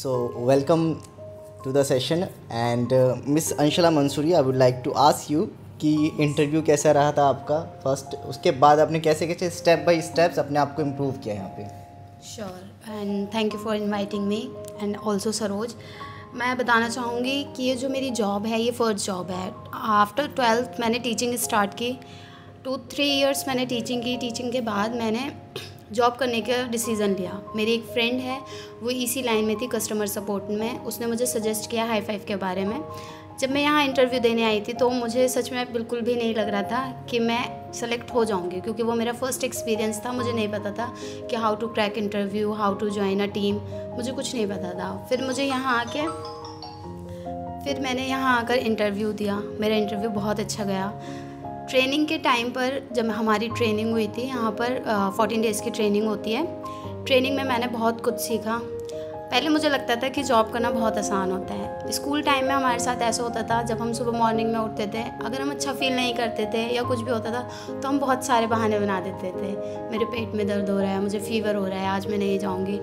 So, welcome to the session and Miss Anshala Mansoori, I would like to ask you कि interview कैसा रहा था आपका first, उसके बाद आपने कैसे कैसे स्टेप बाय स्टेप्स अपने आप को इम्प्रूव किया यहाँ पे? Sure and thank you for inviting me and also Saroj. मैं बताना चाहूँगी कि ये जो मेरी जॉब है ये फर्स्ट जॉब है। आफ्टर 12th मैंने टीचिंग स्टार्ट की, 2-3 इयर्स मैंने टीचिंग की। टीचिंग के बाद मैंने जॉब करने का डिसीज़न लिया। मेरी एक फ्रेंड है, वो इसी लाइन में थी, कस्टमर सपोर्ट में। उसने मुझे सजेस्ट किया हाई5 के बारे में। जब मैं यहाँ इंटरव्यू देने आई थी तो मुझे सच में बिल्कुल भी नहीं लग रहा था कि मैं सेलेक्ट हो जाऊँगी, क्योंकि वो मेरा फर्स्ट एक्सपीरियंस था। मुझे नहीं पता था कि how to crack interview, how to join a team, मुझे कुछ नहीं पता था। फिर मैंने यहाँ आकर इंटरव्यू दिया। मेरा इंटरव्यू बहुत अच्छा गया। ट्रेनिंग के टाइम पर जब हमारी ट्रेनिंग हुई थी, यहाँ पर 14 डेज़ की ट्रेनिंग होती है। ट्रेनिंग में मैंने बहुत कुछ सीखा। पहले मुझे लगता था कि जॉब करना बहुत आसान होता है। स्कूल टाइम में हमारे साथ ऐसा होता था, जब हम सुबह मॉर्निंग में उठते थे, अगर हम अच्छा फील नहीं करते थे या कुछ भी होता था तो हम बहुत सारे बहाने बना देते थे। मेरे पेट में दर्द हो रहा है, मुझे फ़ीवर हो रहा है, आज मैं नहीं जाऊँगी।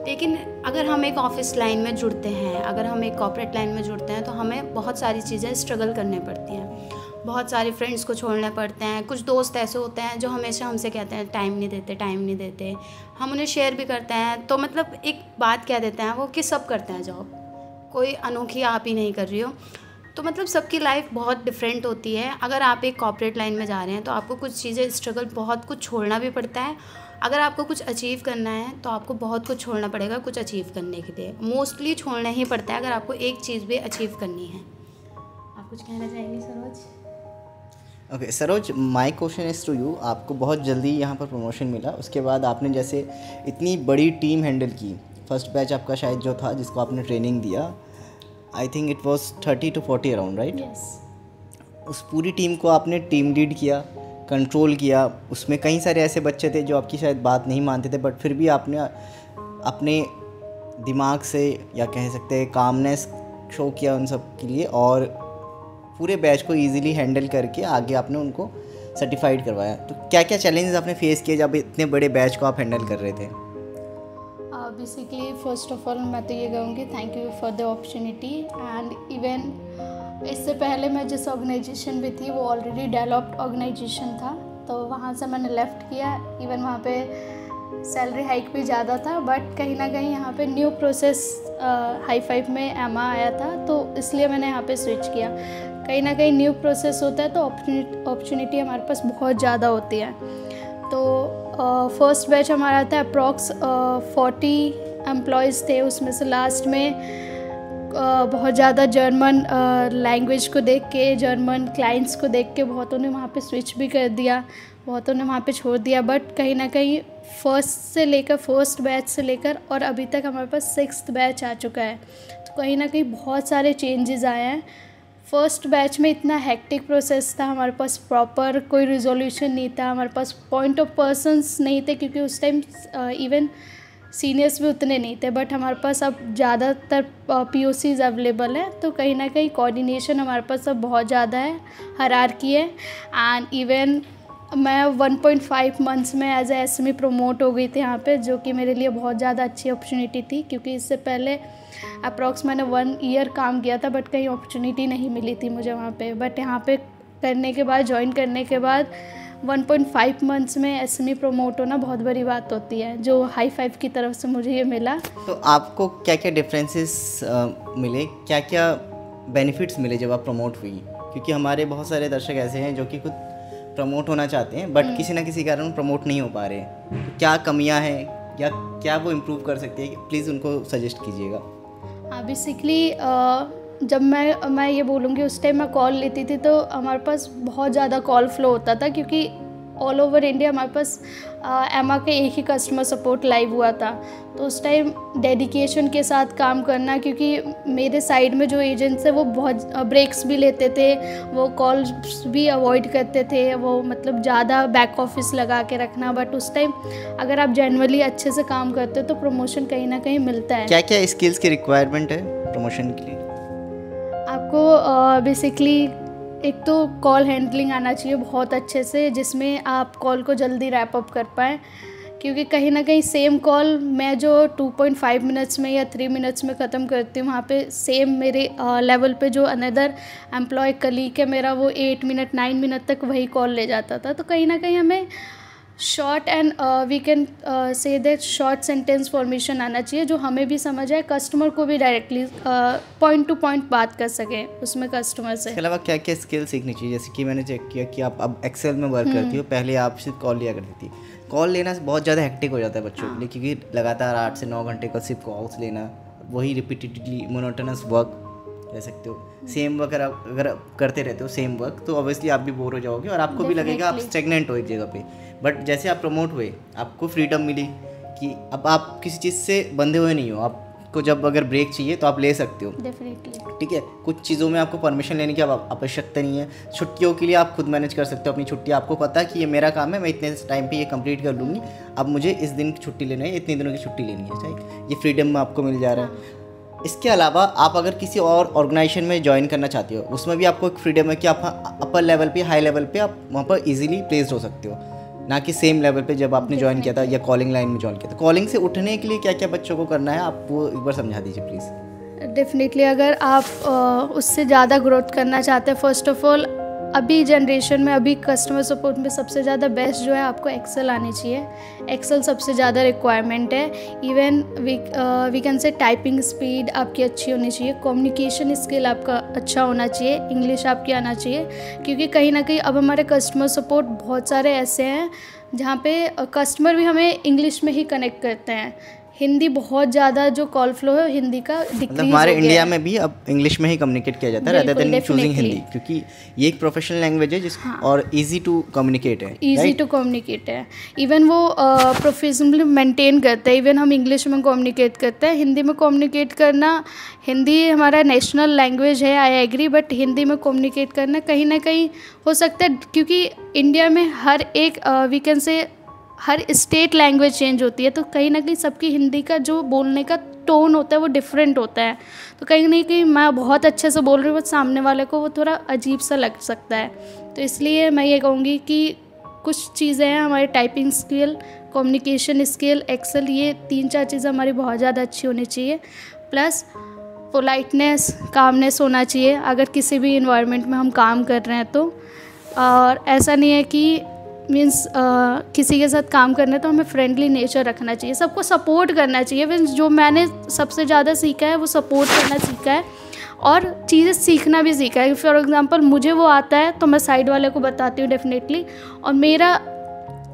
लेकिन अगर हम एक ऑफिस लाइन में जुड़ते हैं, अगर हम एक कॉर्पोरेट लाइन में जुड़ते हैं तो हमें बहुत सारी चीज़ें स्ट्रगल करनी पड़ती हैं। बहुत सारे फ्रेंड्स को छोड़ने पड़ते हैं। कुछ दोस्त ऐसे होते हैं जो हमेशा हमसे कहते हैं टाइम नहीं देते। हम उन्हें शेयर भी करते हैं तो मतलब एक बात कह देते हैं वो कि सब करते हैं जॉब, कोई अनोखी आप ही नहीं कर रही हो। तो मतलब सबकी लाइफ बहुत डिफरेंट होती है। अगर आप एक कॉर्पोरेट लाइन में जा रहे हैं तो आपको कुछ चीज़ें स्ट्रगल, बहुत कुछ छोड़ना भी पड़ता है। अगर आपको कुछ अचीव करना है तो आपको बहुत कुछ छोड़ना पड़ेगा कुछ अचीव करने के लिए। मोस्टली छोड़ना ही पड़ता है अगर आपको एक चीज़ भी अचीव करनी है। आप कुछ कहना चाहेंगे Saroj? Okay Saroj, my question is to you. आपको बहुत जल्दी यहाँ पर प्रमोशन मिला, उसके बाद आपने जैसे इतनी बड़ी टीम हैंडल की। फर्स्ट बैच आपका शायद जो था जिसको आपने ट्रेनिंग दिया, I think it was 30 to 40 around, right? Yes. उस पूरी टीम को आपने टीम लीड किया, कंट्रोल किया। उसमें कई सारे ऐसे बच्चे थे जो आपकी शायद बात नहीं मानते थे, बट फिर भी आपने अपने दिमाग से या कह सकते हैं कामनेस शो किया उन सब के लिए, और पूरे बैच को इजीली हैंडल करके आगे आपने उनको सर्टिफाइड करवाया। तो क्या क्या चैलेंजेस आपने फेस किए जब इतने बड़े बैच को आप हैंडल कर रहे थे? बेसिकली फर्स्ट ऑफ ऑल मैं तो ये कहूँगी thank you for the opportunity. And even इससे पहले मैं जिस ऑर्गेनाइजेशन में थी वो ऑलरेडी डेवलप्ड ऑर्गेनाइजेशन था, तो वहाँ से मैंने लेफ़्ट किया। इवन वहाँ पे सैलरी हाइक भी ज़्यादा था, बट कहीं ना कहीं यहाँ पे न्यू प्रोसेस हाई5 में एमा आया था, तो इसलिए मैंने यहाँ पे स्विच किया। कहीं ना कहीं न्यू प्रोसेस होता है तो अपॉर्चुनिटी हमारे पास बहुत ज़्यादा होती है। तो फर्स्ट बैच हमारा था अप्रॉक्स 40 एम्प्लॉयज़ थे। उसमें से लास्ट में बहुत ज़्यादा जर्मन लैंग्वेज को देख के, जर्मन क्लाइंट्स को देख के बहुतों ने वहाँ पे स्विच भी कर दिया, बहुतों ने वहाँ पे छोड़ दिया। बट कहीं ना कहीं फर्स्ट बैच से लेकर और अभी तक हमारे पास 6th बैच आ चुका है, तो कहीं ना कहीं बहुत सारे चेंजेस आए हैं। फर्स्ट बैच में इतना हेक्टिक प्रोसेस था, हमारे पास प्रॉपर कोई रिजोल्यूशन नहीं था, हमारे पास पॉइंट ऑफ पर्सन्स नहीं थे, क्योंकि उस टाइम इवन सीनियर्स भी उतने नहीं थे। बट हमारे पास अब ज़्यादातर POCs अवेलेबल हैं, तो कहीं ना कहीं कोऑर्डिनेशन हमारे पास अब बहुत ज़्यादा है, हायरार्की है। एंड इवन मैं 1.5 मंथ्स में एज ए SME प्रमोट हो गई थी यहाँ पे, जो कि मेरे लिए बहुत ज़्यादा अच्छी अपॉर्चुनिटी थी, क्योंकि इससे पहले अप्रॉक्स मैंने 1 ईयर काम किया था, बट कहीं अपॉर्चुनिटी नहीं मिली थी मुझे वहाँ पे। बट यहाँ पे करने के बाद, ज्वाइन करने के बाद 1.5 मंथ्स में SME प्रमोट होना बहुत बड़ी बात होती है, जो हाई5 की तरफ से मुझे ये मिला। तो आपको क्या क्या डिफरेंसेस मिले, क्या क्या बेनिफिट्स मिले जब आप प्रमोट हुई? क्योंकि हमारे बहुत सारे दर्शक ऐसे हैं जो कि खुद प्रमोट होना चाहते हैं बट किसी ना किसी कारण प्रमोट नहीं हो पा रहे। तो क्या कमियां हैं या क्या वो इम्प्रूव कर सकती है, प्लीज़ उनको सजेस्ट कीजिएगा। हाँ, बेसिकली जब मैं ये बोलूँगी, उस टाइम मैं कॉल लेती थी तो हमारे पास बहुत ज़्यादा कॉल फ्लो होता था, क्योंकि ऑल ओवर इंडिया हमारे पास एमा के एक ही कस्टमर सपोर्ट लाइव हुआ था। तो उस टाइम डेडिकेशन के साथ काम करना, क्योंकि मेरे साइड में जो एजेंट्स हैं वो बहुत ब्रेक्स भी लेते थे, वो कॉल्स भी अवॉइड करते थे, वो मतलब ज़्यादा बैक ऑफिस लगा के रखना। बट उस टाइम अगर आप जनरली अच्छे से काम करते हो तो प्रमोशन कहीं ना कहीं मिलता है। क्या क्या स्किल्स की रिक्वायरमेंट है प्रमोशन के लिए? आपको बेसिकली एक तो कॉल हैंडलिंग आना चाहिए बहुत अच्छे से, जिसमें आप कॉल को जल्दी रैप अप कर पाएँ, क्योंकि कहीं ना कहीं सेम कॉल मैं जो 2.5 मिनट्स में या 3 मिनट्स में ख़त्म करती हूँ, वहाँ पे सेम मेरे लेवल पे जो अनदर एम्प्लॉय कलीग है मेरा, वो 8 मिनट 9 मिनट तक वही कॉल ले जाता था। तो कहीं ना कहीं हमें short and we can say that short sentence formation आना चाहिए, जो हमें भी समझ आए, कस्टमर को भी डायरेक्टली पॉइंट टू पॉइंट बात कर सकें उसमें कस्टमर से। इसके अलावा क्या क्या स्किल सीखनी चाहिए? जैसे कि मैंने चेक किया कि आप अब एक्सेल में वर्क करती हो, पहले आप सिर्फ कॉल लिया करती थी। कॉल लेना बहुत ज़्यादा हेक्टिक हो जाता है बच्चों के लिए, क्योंकि लगातार 8 से 9 घंटे का सिर्फ कॉल्स लेना, वही रिपीटेडली मोनोटोनस वर्क कह सकते हो। सेम वर्क अगर करते रहते हो सेम वर्क, तो ऑब्वियसली आप भी बोर हो जाओगे और आपको भी लगेगा आप स्टेगनेंट हो एक जगह पे। बट जैसे आप प्रमोट हुए, आपको फ्रीडम मिली कि अब आप किसी चीज़ से बंधे हुए नहीं हो। आपको जब अगर ब्रेक चाहिए तो आप ले सकते हो, डेफिनेटली, ठीक है। कुछ चीज़ों में आपको परमिशन लेने की आवश्यकता नहीं है। छुट्टियों के लिए आप खुद मैनेज कर सकते हो अपनी छुट्टी। आपको पता है कि ये मेरा काम है, मैं इतने टाइम पे ये कंप्लीट कर लूँगी, अब मुझे इस दिन की छुट्टी लेनी है, इतने दिनों की छुट्टी लेनी है, सही। ये फ्रीडम आपको मिल जा रहा है। इसके अलावा आप अगर किसी और ऑर्गेनाइजेशन में ज्वाइन करना चाहते हो, उसमें भी आपको एक फ्रीडम है कि आप अपर लेवल पे, हाई लेवल पे आप वहाँ पर इजीली प्लेस्ड हो सकते हो, ना कि सेम लेवल पे जब आपने ज्वाइन किया था या कॉलिंग लाइन में ज्वाइन किया था। कॉलिंग से उठने के लिए क्या क्या बच्चों को करना है, आप वो एक बार समझा दीजिए प्लीज़। डेफिनेटली अगर आप उससे ज़्यादा ग्रोथ करना चाहते हैं, फर्स्ट ऑफ ऑल अभी जनरेशन में, अभी कस्टमर सपोर्ट में सबसे ज़्यादा बेस्ट जो है आपको एक्सेल आनी चाहिए। एक्सेल सबसे ज़्यादा रिक्वायरमेंट है। Even we can say typing speed आपकी अच्छी होनी चाहिए, कम्युनिकेशन स्किल आपका अच्छा होना चाहिए, इंग्लिश आपकी आना चाहिए। क्योंकि कहीं ना कहीं अब हमारे कस्टमर सपोर्ट बहुत सारे ऐसे हैं जहाँ पे कस्टमर भी हमें इंग्लिश में ही कनेक्ट करते हैं। हिंदी बहुत ज़्यादा जो कॉल फ्लो है हिंदी का डिक्रीज हमारे इंडिया में भी अब इंग्लिश में ही कम्युनिकेट किया जाता है रादर देन चूजिंग हिंदी, क्योंकि ये एक प्रोफेशनल लैंग्वेज है और इजी टू कम्युनिकेट है, इजी टू कम्युनिकेट है। इवन वो प्रोफेशनली मेंटेन करते हैं। इवन हम इंग्लिश में कम्युनिकेट करते हैं, हिंदी में कम्युनिकेट करना, हिंदी हमारा नेशनल लैंग्वेज है, आई एग्री, बट हिंदी में कम्युनिकेट करना कहीं ना कहीं हो सकता है, क्योंकि इंडिया में हर एक वी कैन से हर स्टेट लैंग्वेज चेंज होती है, तो कहीं ना कहीं सबकी हिंदी का जो बोलने का टोन होता है वो डिफरेंट होता है। तो कहीं ना कहीं मैं बहुत अच्छे से बोल रही हूँ, बट सामने वाले को वो थोड़ा अजीब सा लग सकता है। तो इसलिए मैं ये कहूँगी कि कुछ चीज़ें हैं हमारी, typing skill, communication skill, Excel, ये 3-4 चीज़ें हमारी बहुत ज़्यादा अच्छी होनी चाहिए। प्लस पोलाइटनेस, कामनेस होना चाहिए अगर किसी भी इन्वायरमेंट में हम काम कर रहे हैं तो। और ऐसा नहीं है कि मीन्स किसी के साथ काम करना है तो हमें फ्रेंडली नेचर रखना चाहिए, सबको सपोर्ट करना चाहिए। मीन्स जो मैंने सबसे ज़्यादा सीखा है वो सपोर्ट करना सीखा है और चीज़ें सीखना भी सीखा है। फॉर एग्जांपल मुझे वो आता है तो मैं साइड वाले को बताती हूँ डेफिनेटली। और मेरा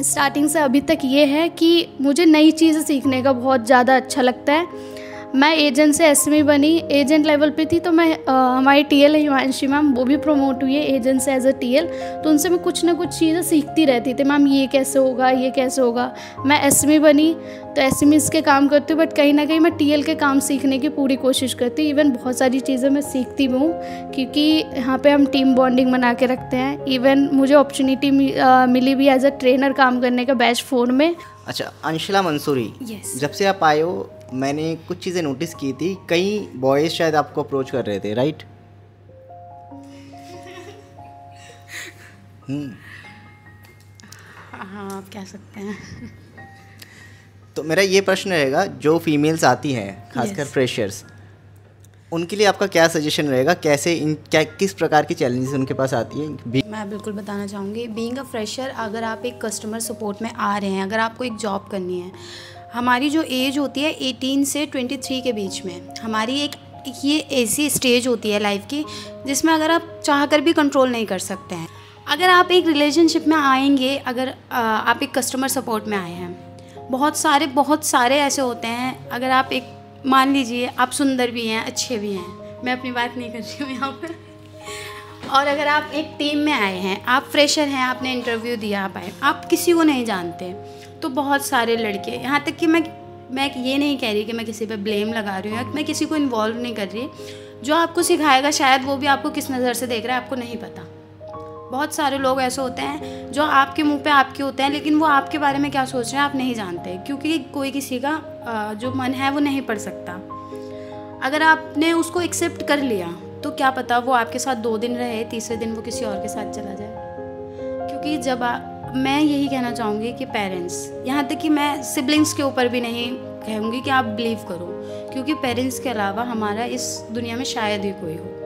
स्टार्टिंग से अभी तक ये है कि मुझे नई चीज़ें सीखने का बहुत ज़्यादा अच्छा लगता है। मैं एजेंट से एसएमई बनी, एजेंट लेवल पे थी, तो मैं हमारी टीएल हिमांशी मैम, वो भी प्रमोट हुई है एजेंट से एज अ टीएल, तो उनसे मैं कुछ ना कुछ चीज़ें सीखती रहती थी। मैम ये कैसे होगा, ये कैसे होगा। मैं एसएमई बनी तो एसएमई के काम करती हूँ, बट कहीं ना कहीं मैं टीएल के काम सीखने की पूरी कोशिश करती हूँ। इवन बहुत सारी चीज़ें मैं सीखती भी हूँ, क्योंकि यहाँ पर हम टीम बॉन्डिंग बना के रखते हैं। इवन मुझे अपॉर्चुनिटी मिली भी एज अ ट्रेनर काम करने का बैच 4 में। अच्छा, अंशुला मंसूरी, जब से आप आए हो मैंने कुछ चीज़ें नोटिस की थी, कई बॉयज़ शायद आपको अप्रोच कर रहे थे, राइट? हाँ, आप कह सकते हैं। तो मेरा ये प्रश्न रहेगा, जो फीमेल्स आती हैं खासकर फ्रेशर्स, उनके लिए आपका क्या सजेशन रहेगा? कैसे किस प्रकार की चैलेंजेस उनके पास आती है? मैं बिल्कुल बताना चाहूँगी। बीइंग अ फ्रेशर, अगर आप एक कस्टमर सपोर्ट में आ रहे हैं, अगर आपको एक जॉब करनी है, हमारी जो एज होती है 18 से 23 के बीच में, हमारी एक ये ऐसी स्टेज होती है लाइफ की जिसमें अगर आप चाह कर भी कंट्रोल नहीं कर सकते हैं। अगर आप एक रिलेशनशिप में आएंगे, अगर आप एक कस्टमर सपोर्ट में आए हैं, बहुत सारे ऐसे होते हैं। अगर आप एक मान लीजिए आप सुंदर भी हैं, अच्छे भी हैं, मैं अपनी बात नहीं कर रही हूँ यहाँ पर, और अगर आप एक टीम में आए हैं, आप फ्रेशर हैं, आपने इंटरव्यू दिया, आप आए, आप किसी को नहीं जानते, तो बहुत सारे लड़के, यहाँ तक कि मैं ये नहीं कह रही कि मैं किसी पे ब्लेम लगा रही हूँ या मैं किसी को इन्वॉल्व नहीं कर रही, जो आपको सिखाएगा शायद वो भी आपको किस नज़र से देख रहा है आपको नहीं पता। बहुत सारे लोग ऐसे होते हैं जो आपके मुंह पे आपके होते हैं, लेकिन वो आपके बारे में क्या सोच रहे हैं आप नहीं जानते, क्योंकि कोई किसी का जो मन है वो नहीं पढ़ सकता। अगर आपने उसको एक्सेप्ट कर लिया तो क्या पता वो आपके साथ 2 दिन रहे, तीसरे दिन वो किसी और के साथ चला जाए। क्योंकि जब मैं यही कहना चाहूँगी कि पेरेंट्स, यहाँ तक कि मैं सिबलिंग्स के ऊपर भी नहीं कहूँगी कि आप बिलीव करो, क्योंकि पेरेंट्स के अलावा हमारा इस दुनिया में शायद ही कोई हो।